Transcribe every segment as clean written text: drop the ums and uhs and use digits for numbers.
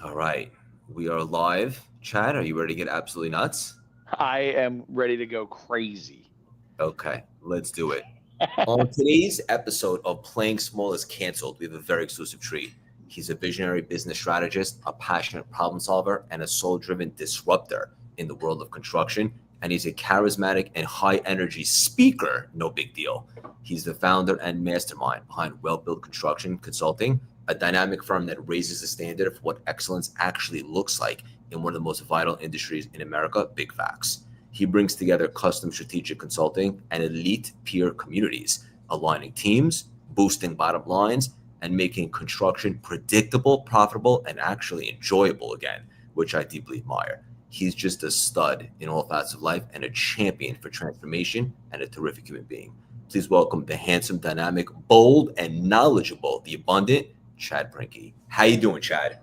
All right. We are live. Chad, are you ready to get absolutely nuts? I am ready to go crazy. Okay, let's do it. On today's episode of Playing Small is Cancelled, we have a very exclusive treat. He's a visionary business strategist, a passionate problem solver, and a soul driven disruptor in the world of construction. And he's a charismatic and high energy speaker, no big deal. He's the founder and mastermind behind Well Built Construction Consulting, a dynamic firm that raises the standard of what excellence actually looks like in one of the most vital industries in America, big facts. He brings together custom strategic consulting and elite peer communities, aligning teams, boosting bottom lines, and making construction predictable, profitable, and actually enjoyable again, which I deeply admire. He's just a stud in all facets of life and a champion for transformation and a terrific human being. Please welcome the handsome, dynamic, bold, and knowledgeable, the abundant Chad Prinkey. How you doing, Chad?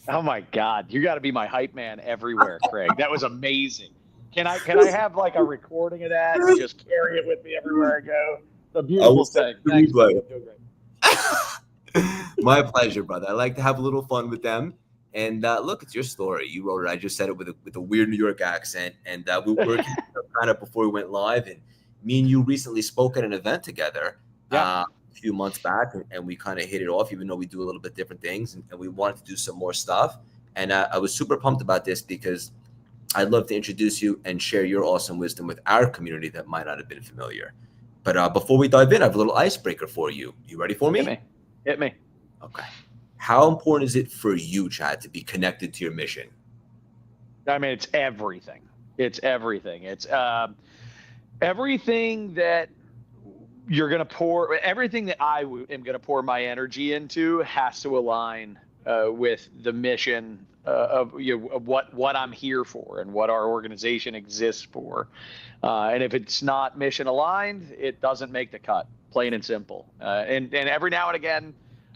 Oh my God, you got to be my hype man everywhere, Craig. That was amazing. Can I have like a recording of that and just carry it with me everywhere I go? It's a I will beautiful send thing. the Thanks, buddy. replay. I'm doing great. My pleasure, brother. I like to have a little fun with them. And look, it's your story. You wrote it. I just said it with a weird New York accent. And we were kind of before we went live. And me and you recently spoke at an event together Yeah. a few months back. And we kind of hit it off, even though we do a little bit different things. And we wanted to do some more stuff. And I was super pumped about this because I'd love to introduce you and share your awesome wisdom with our community that might not have been familiar. But before we dive in, I have a little icebreaker for you. You ready for Hit me? me. Hit me. Okay. How important is it for you, Chad, to be connected to your mission? I mean, it's everything. It's everything. It's everything that you're going to pour, everything that am going to pour my energy into has to align with the mission of what I'm here for and what our organization exists for. And if it's not mission aligned, it doesn't make the cut, plain and simple. And every now and again,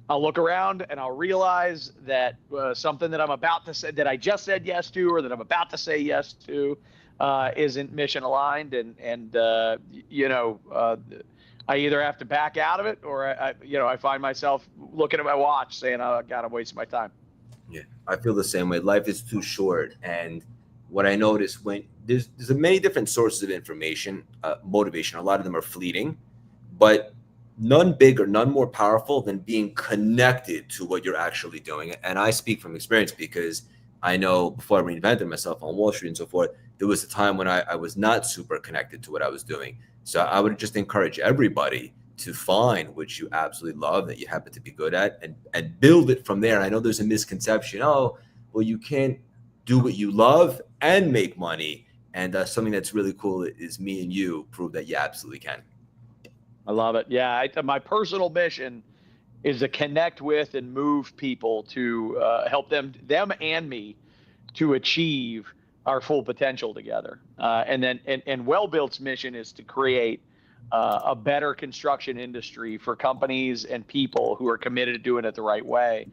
I'll look around and I'll realize that something that I'm about to say, that I just said yes to, or that I'm about to say yes to, isn't mission aligned, and I either have to back out of it, or I find myself looking at my watch saying, "Oh God, I'm wasting my time." Yeah, I feel the same way. Life is too short, and what I notice when there's many different sources of information, motivation. A lot of them are fleeting, but none bigger, none more powerful than being connected to what you're actually doing. And I speak from experience because I know before I reinvented myself on Wall Street and so forth, there was a time when I was not super connected to what I was doing. So I would just encourage everybody to find what you absolutely love that you happen to be good at and build it from there. I know there's a misconception. Oh, well, you can't do what you love and make money. And something that's really cool is me and you prove that you absolutely can. I love it. Yeah, my personal mission is to connect with and move people to help them and me to achieve our full potential together. And Well Built's mission is to create a better construction industry for companies and people who are committed to doing it the right way.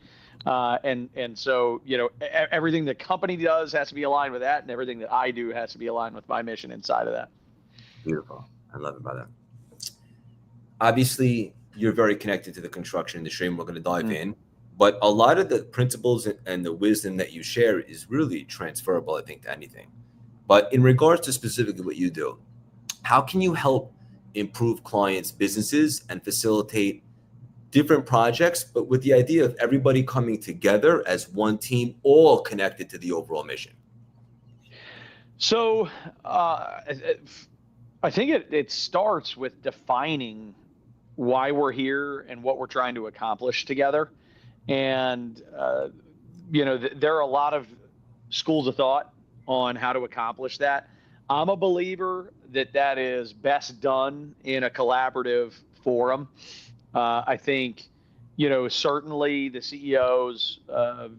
And so everything the company does has to be aligned with that, and everything that I do has to be aligned with my mission inside of that. Beautiful. I love it, brother. Obviously, you're very connected to the construction industry, and we're going to dive Mm. in. But a lot of the principles and the wisdom that you share is really transferable, I think, to anything. But in regards to specifically what you do, how can you help improve clients' businesses and facilitate different projects, but with the idea of everybody coming together as one team, all connected to the overall mission? So I think it starts with defining why we're here and what we're trying to accomplish together. And there are a lot of schools of thought on how to accomplish that. I'm a believer that that is best done in a collaborative forum. I think, certainly the CEO's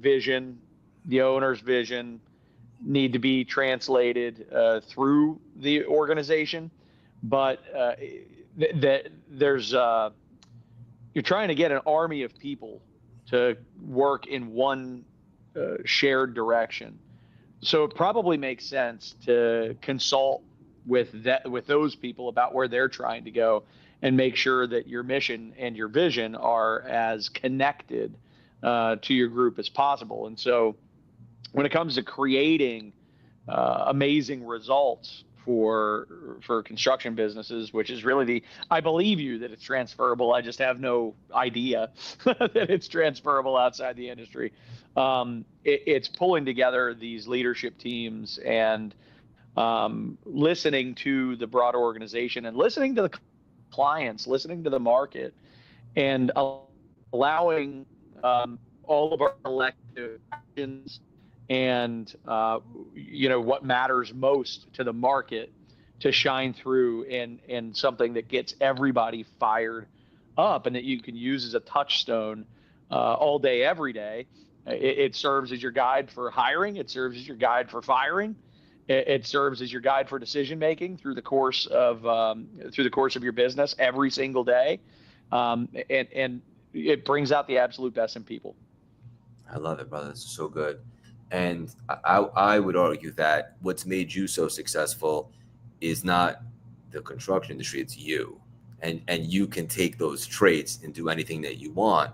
vision, the owner's vision, need to be translated through the organization, but that there's you're trying to get an army of people to work in one shared direction. So it probably makes sense to consult with those people about where they're trying to go and make sure that your mission and your vision are as connected to your group as possible. And so when it comes to creating amazing results for construction businesses, which is really I believe you that it's transferable. I just have no idea that it's transferable outside the industry. It's pulling together these leadership teams and listening to the broader organization and listening to the clients, listening to the market, and allowing all of our elective actions and what matters most to the market to shine through in something that gets everybody fired up and that you can use as a touchstone all day, every day. It serves as your guide for hiring. It serves as your guide for firing. It serves as your guide for decision making through the course of your business every single day, and it brings out the absolute best in people. I love it, brother. This is so good. And I would argue that what's made you so successful is not the construction industry, it's you. And you can take those traits and do anything that you want.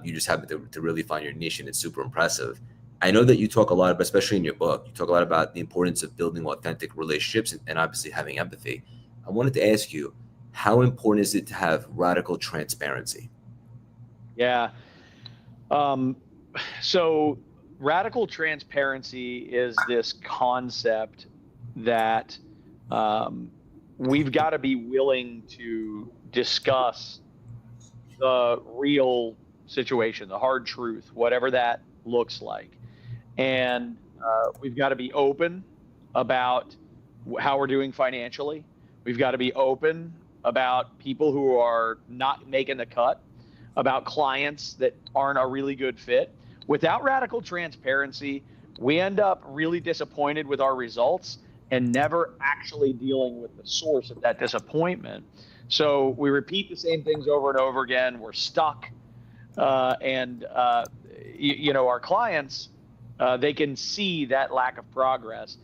You just happen to really find your niche, and it's super impressive. I know that you talk a lot about, especially in your book, you talk a lot about the importance of building authentic relationships and obviously having empathy. I wanted to ask you, how important is it to have radical transparency? Yeah. So radical transparency is this concept that we've got to be willing to discuss the real situation, the hard truth, whatever that looks like. And we've got to be open about how we're doing financially. We've got to be open about people who are not making the cut, about clients that aren't a really good fit. Without radical transparency, we end up really disappointed with our results and never actually dealing with the source of that disappointment. So we repeat the same things over and over again. We're stuck. And our clients, they can see that lack of progress.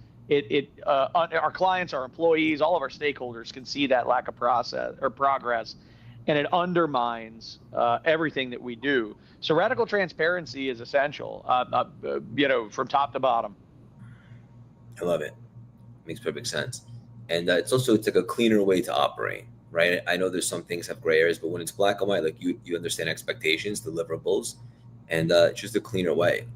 Our clients, our employees, all of our stakeholders can see that lack of progress, and it undermines everything that we do. So radical transparency is essential, from top to bottom. I love it. Makes perfect sense. And it's like a cleaner way to operate, right? I know there's some things have gray areas, but when it's black and white, like you understand expectations, deliverables, and it's just a cleaner way.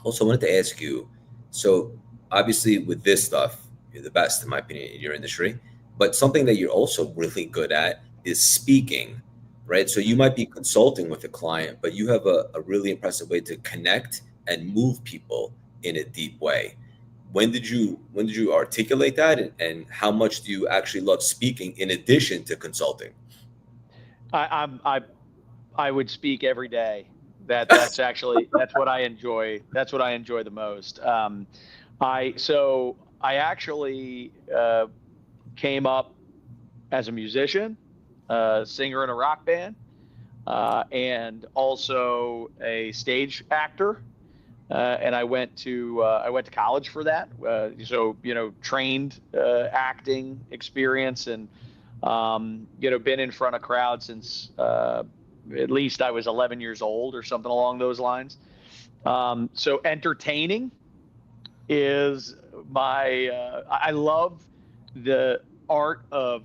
Also, I wanted to ask you, so obviously with this stuff, you're the best in my opinion in your industry, but something that you're also really good at is speaking, right? So you might be consulting with a client, but you have a really impressive way to connect and move people in a deep way. When did you articulate that, and how much do you actually love speaking in addition to consulting? I would speak every day. That's what I enjoy. That's what I enjoy the most. I actually came up as a musician, singer in a rock band, and also a stage actor. And I went to college for that. Trained acting experience, and been in front of crowds since at least I was 11 years old or something along those lines. So entertaining is I love the art of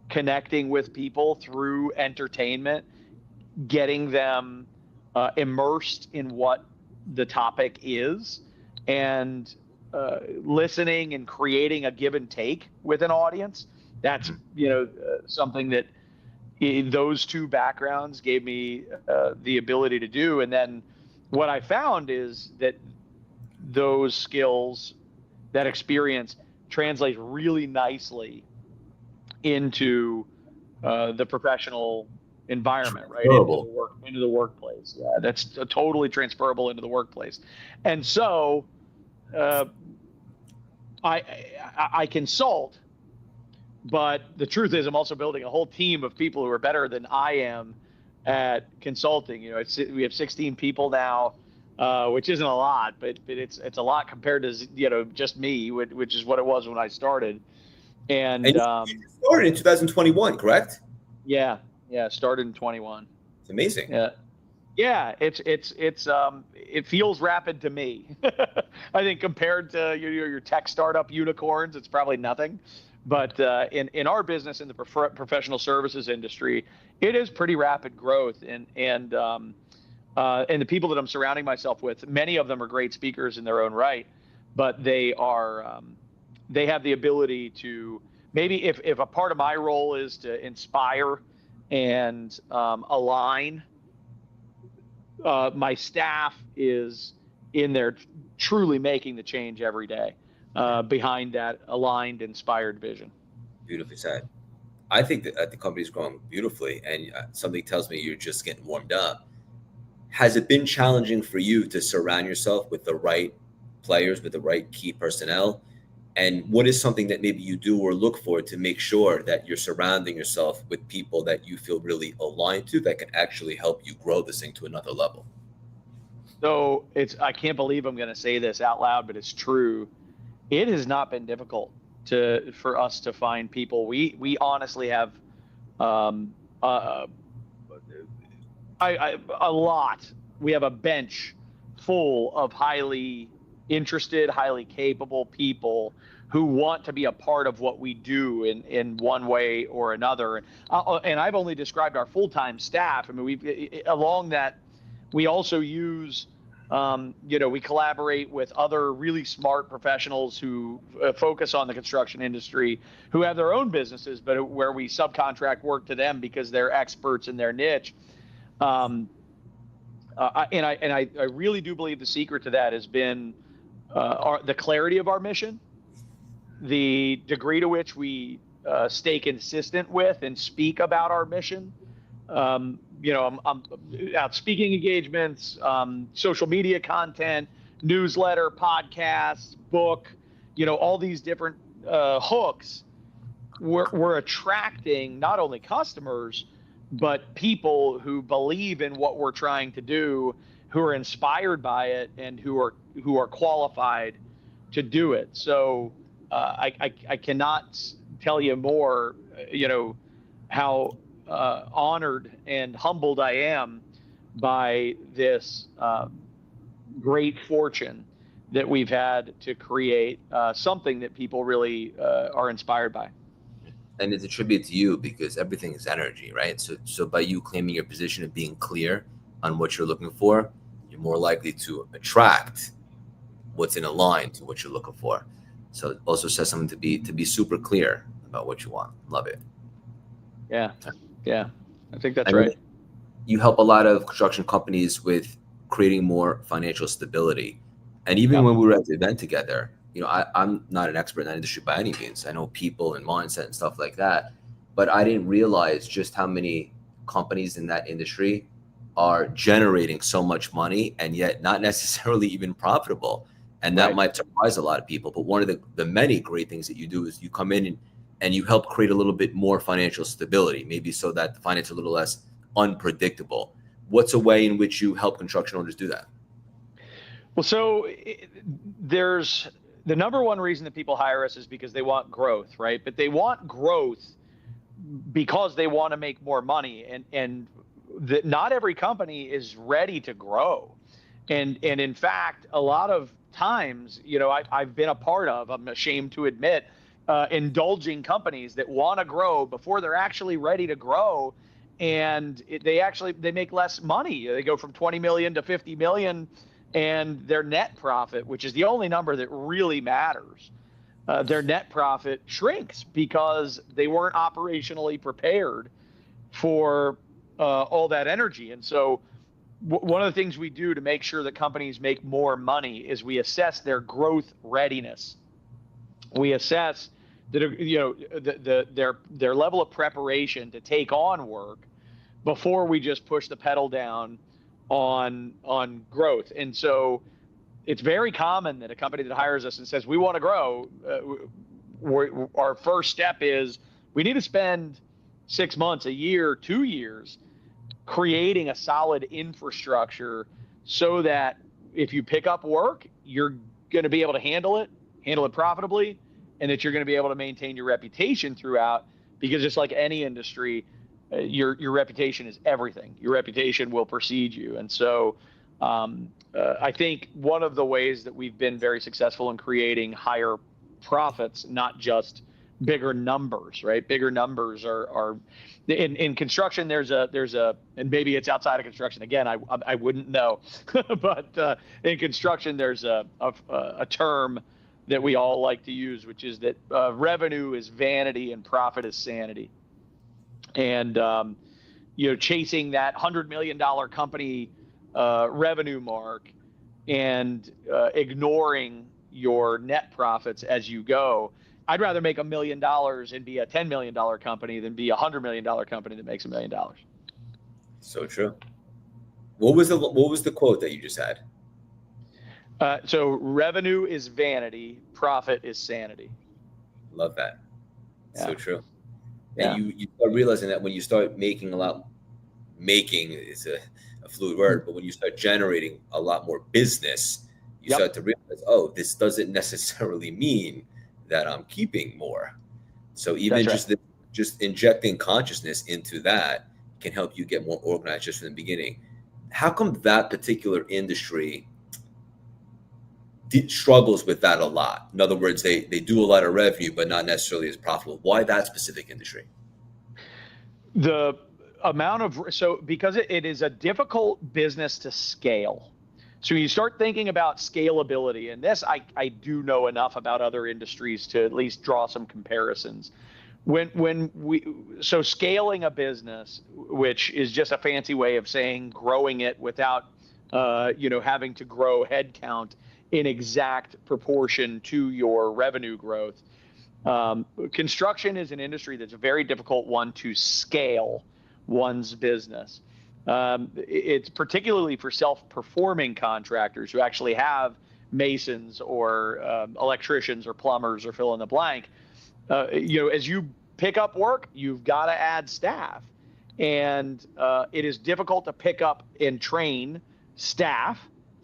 connecting with people through entertainment, getting them immersed in what the topic is, and listening and creating a give and take with an audience. That's something that those two backgrounds gave me the ability to do. And then what I found is that those skills, that experience, translates really nicely into the professional environment, right? Into the workplace. Yeah, that's totally transferable into the workplace. And so I consult, but the truth is I'm also building a whole team of people who are better than I am at consulting. We have 16 people now, which isn't a lot, but it's a lot compared to just me, which is what it was when I started. And you started in 2021, correct? Yeah, started in 21. It's amazing. Yeah. Yeah, it feels rapid to me. I think compared to your tech startup unicorns, it's probably nothing. But in our business, in the professional services industry, it is pretty rapid growth, and the people that I'm surrounding myself with, many of them are great speakers in their own right, but they have the ability to, maybe if a part of my role is to inspire and align, my staff is in there truly making the change every day, behind that aligned, inspired vision. Beautifully said. I think that the company's growing beautifully, and something tells me you're just getting warmed up. Has it been challenging for you to surround yourself with the right players, with the right key personnel? And what is something that maybe you do or look for to make sure that you're surrounding yourself with people that you feel really aligned to that can actually help you grow this thing to another level? So I can't believe I'm going to say this out loud, but it's true. It has not been difficult for us to find people. We honestly have, um, uh, a lot. We have a bench full of highly interested, highly capable people who want to be a part of what we do in one way or another. And I've only described our full-time staff. I mean, along that, we also use, we collaborate with other really smart professionals who focus on the construction industry, who have their own businesses, but where we subcontract work to them because they're experts in their niche. Um, I really do believe the secret to that has been the clarity of our mission, the degree to which we stay consistent with and speak about our mission. I'm out speaking engagements, social media content, newsletter, podcasts, book, all these different hooks. We're attracting not only customers, but people who believe in what we're trying to do, who are inspired by it, and who are qualified to do it. So I cannot tell you more, how honored and humbled I am by this great fortune that we've had to create something that people really are inspired by. And it's a tribute to you because everything is energy, right? So by you claiming your position and being clear on what you're looking for, you're more likely to attract what's in a line to what you're looking for. So it also says something to be super clear about what you want. Love it. Yeah, yeah, I think that's I know right. that you help a lot of construction companies with creating more financial stability. And even Yep. when we were at the event together, I'm not an expert in that industry by any means. I know people and mindset and stuff like that, but I didn't realize just how many companies in that industry are generating so much money and yet not necessarily even profitable. And that Right. might surprise a lot of people. But one of the many great things that you do is you come in and you help create a little bit more financial stability, maybe so that the finance is a little less unpredictable. What's a way in which you help construction owners do that? Well, so there's the number one reason that people hire us is because they want growth, right? But they want growth because they want to make more money, and not every company is ready to grow. And in fact, a lot of times, I've been a part of, I'm ashamed to admit, indulging companies that want to grow before they're actually ready to grow, and they make less money. They go from 20 million to 50 million, and their net profit, which is the only number that really matters, their net profit shrinks because they weren't operationally prepared for all that energy. And so one of the things we do to make sure that companies make more money is we assess their growth readiness. We assess their level of preparation to take on work before we just push the pedal down on growth. And so it's very common that a company that hires us and says we want to grow, our first step is we need to spend 6 months, a year, 2 years creating a solid infrastructure so that if you pick up work, you're going to be able to handle it profitably, and that you're going to be able to maintain your reputation throughout. Because just like any industry, your reputation is everything. Your reputation will precede you. And so I think one of the ways that we've been very successful in creating higher profits, not just bigger numbers, right? Bigger numbers are in construction. There's a, and maybe it's outside of construction. Again, I wouldn't know, but in construction, there's a term that we all like to use, which is that revenue is vanity and profit is sanity. And chasing that $100 million company revenue mark and ignoring your net profits as you go. I'd rather make $1 million and be a $10 million company than be a $100 million company that makes $1 million. So true. What was the quote that you just had? So revenue is vanity, profit is sanity. Love that. Yeah. So true. Yeah. And you start realizing that when you start making is a fluid word, but when you start generating a lot more business, you start to realize, oh, this doesn't necessarily mean that I'm keeping more. So even just injecting consciousness into that can help you get more organized just from the beginning. How come that particular industry struggles with that a lot? In other words, they do a lot of revenue, but not necessarily as profitable. Why that specific industry? The amount of, because it is a difficult business to scale. So you start thinking about scalability, and this I do know enough about other industries to at least draw some comparisons. So scaling a business, which is just a fancy way of saying growing it without having to grow headcount in exact proportion to your revenue growth. Construction is an industry that's a very difficult one to scale one's business. It's particularly for self-performing contractors who actually have masons or electricians or plumbers or fill in the blank. As you pick up work, you've got to add staff. And it is difficult to pick up and train staff.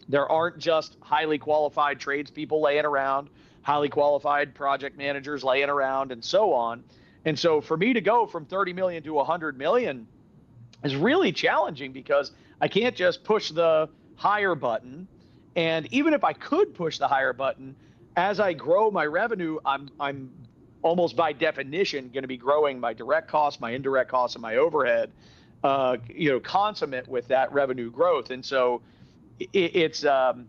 There aren't just highly qualified tradespeople laying around, highly qualified project managers laying around, and so on. And so for me to go from 30 million to 100 million is really challenging because I can't just push the higher button. And even if I could push the higher button, as I grow my revenue, I'm almost by definition going to be growing my direct costs, my indirect costs, and my overhead, consummate with that revenue growth. And so it's an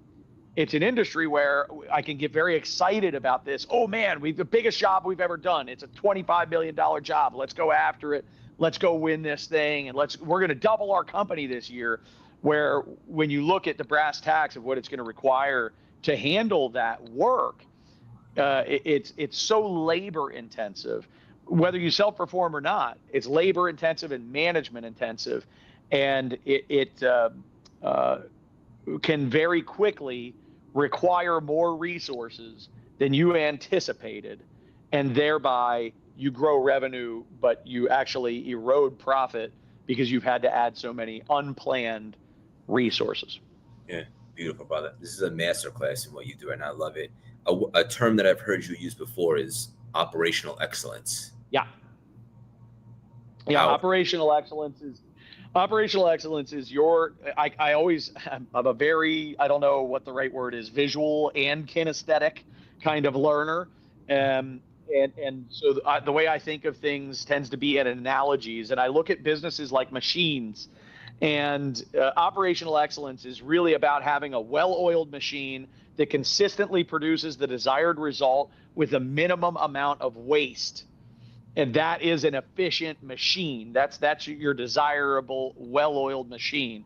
industry where I can get very excited about this. Oh man, the biggest job we've ever done. It's a $25 million job. Let's go after it. Let's go win this thing. And we're going to double our company this year. Where when you look at the brass tacks of what it's going to require to handle that work, it's so labor intensive, whether you self-perform or not. It's labor intensive and management intensive. And it can very quickly require more resources than you anticipated, and thereby you grow revenue, but you actually erode profit because you've had to add so many unplanned resources. Yeah, beautiful, brother. This is a masterclass in what you do, and I love it. A term that I've heard you use before is operational excellence. Yeah. Operational excellence is I'm a very, I don't know what the right word is, visual and kinesthetic kind of learner. And so the way I think of things tends to be in analogies, and I look at businesses like machines. And operational excellence is really about having a well-oiled machine that consistently produces the desired result with a minimum amount of waste. And that is an efficient machine. That's your desirable, well-oiled machine.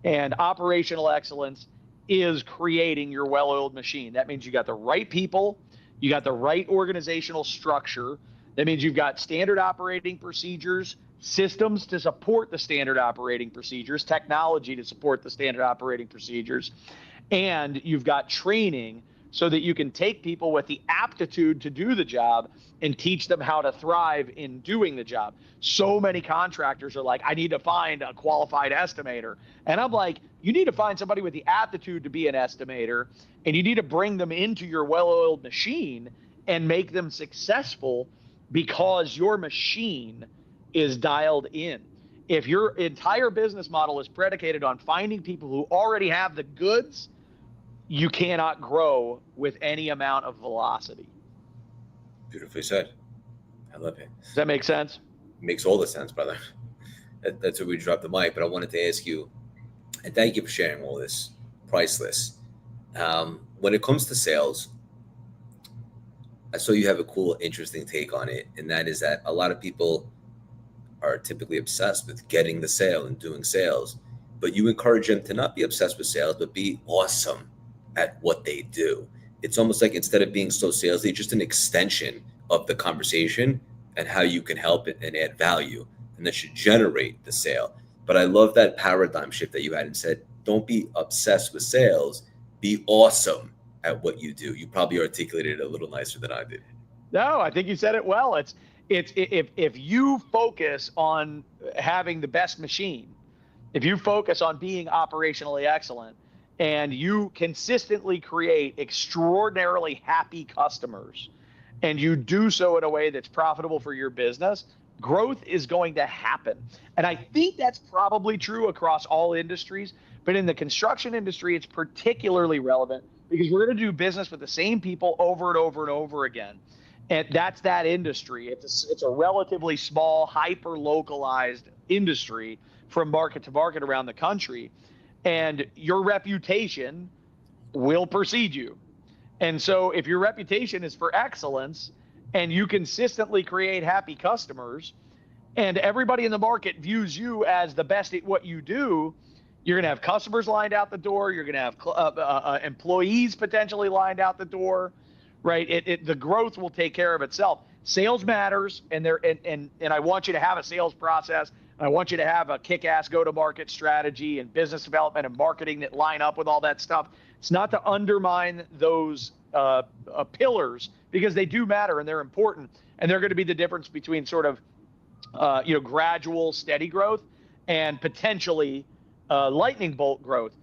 And operational excellence is creating your well-oiled machine. That means you got the right people, you got the right organizational structure. That means you've got standard operating procedures, systems to support the standard operating procedures, technology to support the standard operating procedures, and you've got training so that you can take people with the aptitude to do the job and teach them how to thrive in doing the job. So many contractors are like, I need to find a qualified estimator. And I'm like, you need to find somebody with the aptitude to be an estimator, and you need to bring them into your well-oiled machine and make them successful because your machine is dialed in. if your entire business model is predicated on finding people who already have the goods, you cannot grow with any amount of velocity. Beautifully said. I love it. Does that make sense? Makes all the sense, brother. That's where we dropped the mic. But I wanted to ask you, and thank you for sharing all this. Priceless. When it comes to sales, I saw you have a cool, interesting take on it, and that is that a lot of people are typically obsessed with getting the sale and doing sales, but you encourage them to not be obsessed with sales, but be awesome at what they do. It's almost like instead of being so salesy, just an extension of the conversation and how you can help it and add value, and that should generate the sale. But I love that paradigm shift that you had and said, don't be obsessed with sales, be awesome at what you do. You probably articulated it a little nicer than I did. No, I think you said it well. It's if you focus on having the best machine, if you focus on being operationally excellent, and you consistently create extraordinarily happy customers, and you do so in a way that's profitable for your business, growth is going to happen. And I think that's probably true across all industries, but in the construction industry, it's particularly relevant because we're going to do business with the same people over and over and over again. And that's that industry. It's a relatively small, hyper-localized industry from market to market around the country. And your reputation will precede you. And so if your reputation is for excellence and you consistently create happy customers and everybody in the market views you as the best at what you do, you're going to have customers lined out the door. You're going to have employees potentially lined out the door, right? The growth will take care of itself. Sales matters, and I want you to have a sales process. I want you to have a kick-ass go-to-market strategy and business development and marketing that line up with all that stuff. It's not to undermine those pillars because they do matter and they're important, and they're going to be the difference between sort of gradual, steady growth and potentially lightning bolt growth.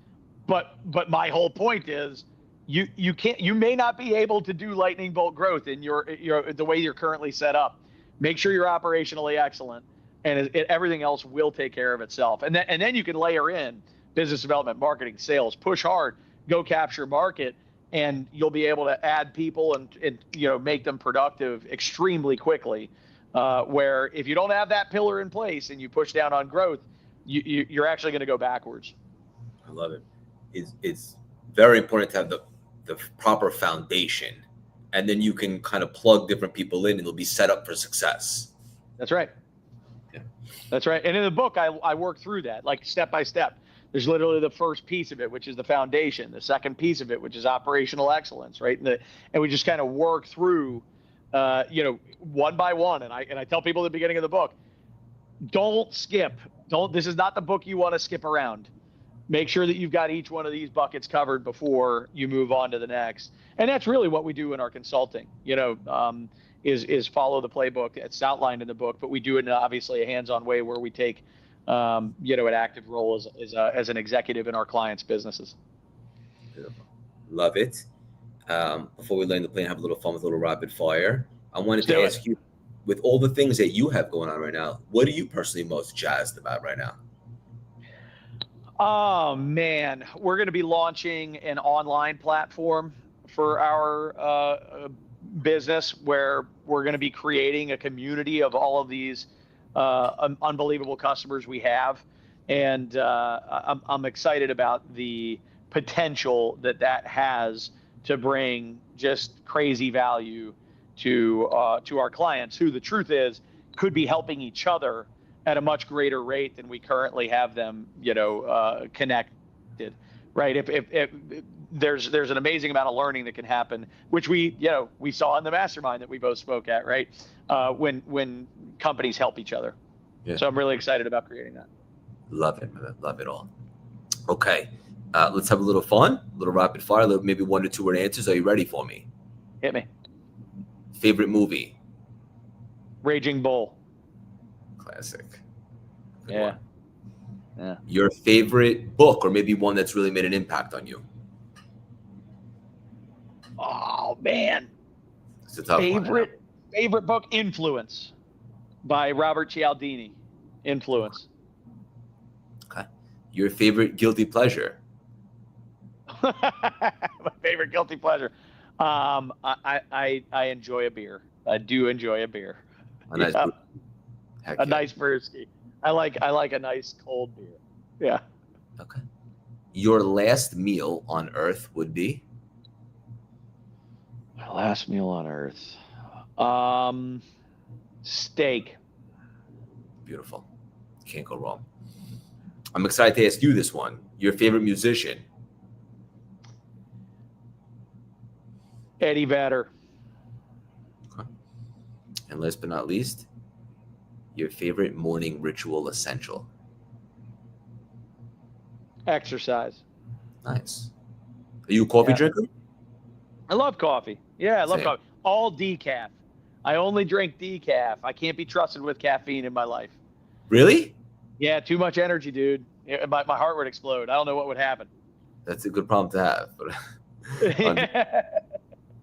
But my whole point is you may not be able to do lightning bolt growth in the way you're currently set up. Make sure you're operationally excellent, and everything else will take care of itself. And then you can layer in business development, marketing, sales, push hard, go capture market, and you'll be able to add people and make them productive extremely quickly. Where if you don't have that pillar in place and you push down on growth, you're actually going to go backwards. I love it. It's very important to have the proper foundation, and then you can kind of plug different people in and they'll be set up for success. That's right. Yeah. That's right. And in the book, I work through that, like step by step. There's literally the first piece of it, which is the foundation, the second piece of it, which is operational excellence, right? And we just kind of work through, one by one. And I tell people at the beginning of the book, don't skip. This is not the book you want to skip around. Make sure that you've got each one of these buckets covered before you move on to the next. And that's really what we do in our consulting, is follow the playbook. It's outlined in the book, but we do it in obviously a hands-on way where we take, an active role as an executive in our clients' businesses. Beautiful. Love it. Before we land the plane, have a little fun with a little rapid fire. I wanted to ask you, with all the things that you have going on right now, what are you personally most jazzed about right now? Oh, man. We're going to be launching an online platform for our business where we're going to be creating a community of all of these unbelievable customers we have. And I'm excited about the potential that has to bring just crazy value to our clients, who the truth is could be helping each other at a much greater rate than we currently have them, connected, right? If there's an amazing amount of learning that can happen, which we saw in the mastermind that we both spoke at, right? When companies help each other. Yeah. So I'm really excited about creating that. Love it, man. Love it all. Okay. Let's have a little fun, a little rapid fire, maybe 1 to 2 word answers. Are you ready for me? Hit me. Favorite movie? Raging Bull. Classic. Good yeah. one. Yeah. Your favorite book, or maybe one that's really made an impact on you? Oh, man. It's a tough Favorite book, Influence, by Robert Cialdini. Influence. Your favorite guilty pleasure? My favorite guilty pleasure. I enjoy a beer. I do enjoy a beer. A nice Yeah, Heck a yeah. nice brewski. I like a nice cold beer. Yeah. Okay. Your last meal on Earth would be? My last meal on Earth. Steak. Beautiful. Can't go wrong. I'm excited to ask you this one. Your favorite musician? Eddie Vedder. Okay. And last but not least, your favorite morning ritual essential? Exercise. Nice. Are you a coffee Yeah. drinker? I love coffee. Yeah, I love Same. coffee. All decaf. I only drink decaf. I can't be trusted with caffeine in my life. Really? Yeah, too much energy, dude. My heart would explode. I don't know what would happen. That's a good problem to have. But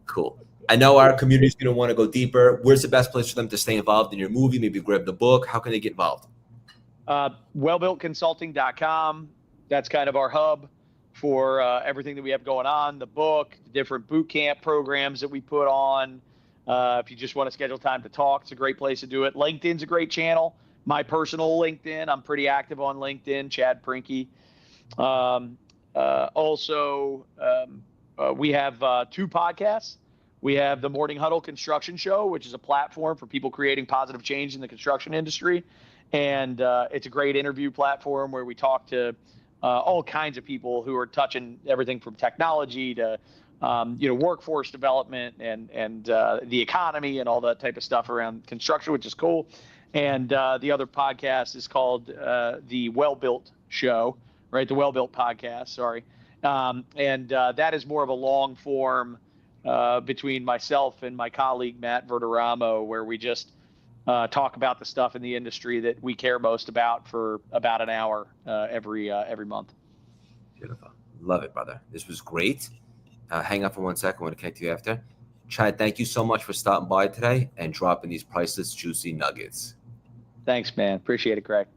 cool. I know our community is going to want to go deeper. Where's the best place for them to stay involved in your movie? Maybe grab the book. How can they get involved? Wellbuiltconsulting.com. That's kind of our hub for everything that we have going on, the book, the different boot camp programs that we put on. If you just want to schedule time to talk, it's a great place to do it. LinkedIn's a great channel. My personal LinkedIn, I'm pretty active on LinkedIn, Chad Prinkey. We have 2 podcasts. We have the Morning Huddle Construction Show, which is a platform for people creating positive change in the construction industry. And it's a great interview platform where we talk to all kinds of people who are touching everything from technology to workforce development and the economy and all that type of stuff around construction, which is cool. And the other podcast is called the Well Built Show, right? The Well Built Podcast, sorry. That is more of a long form between myself and my colleague, Matt Verderamo, where we just talk about the stuff in the industry that we care most about for about an hour every month. Beautiful. Love it, brother. This was great. Hang up for 1 second. I want to connect to you after. Chad, thank you so much for stopping by today and dropping these priceless, juicy nuggets. Thanks, man. Appreciate it, Craig.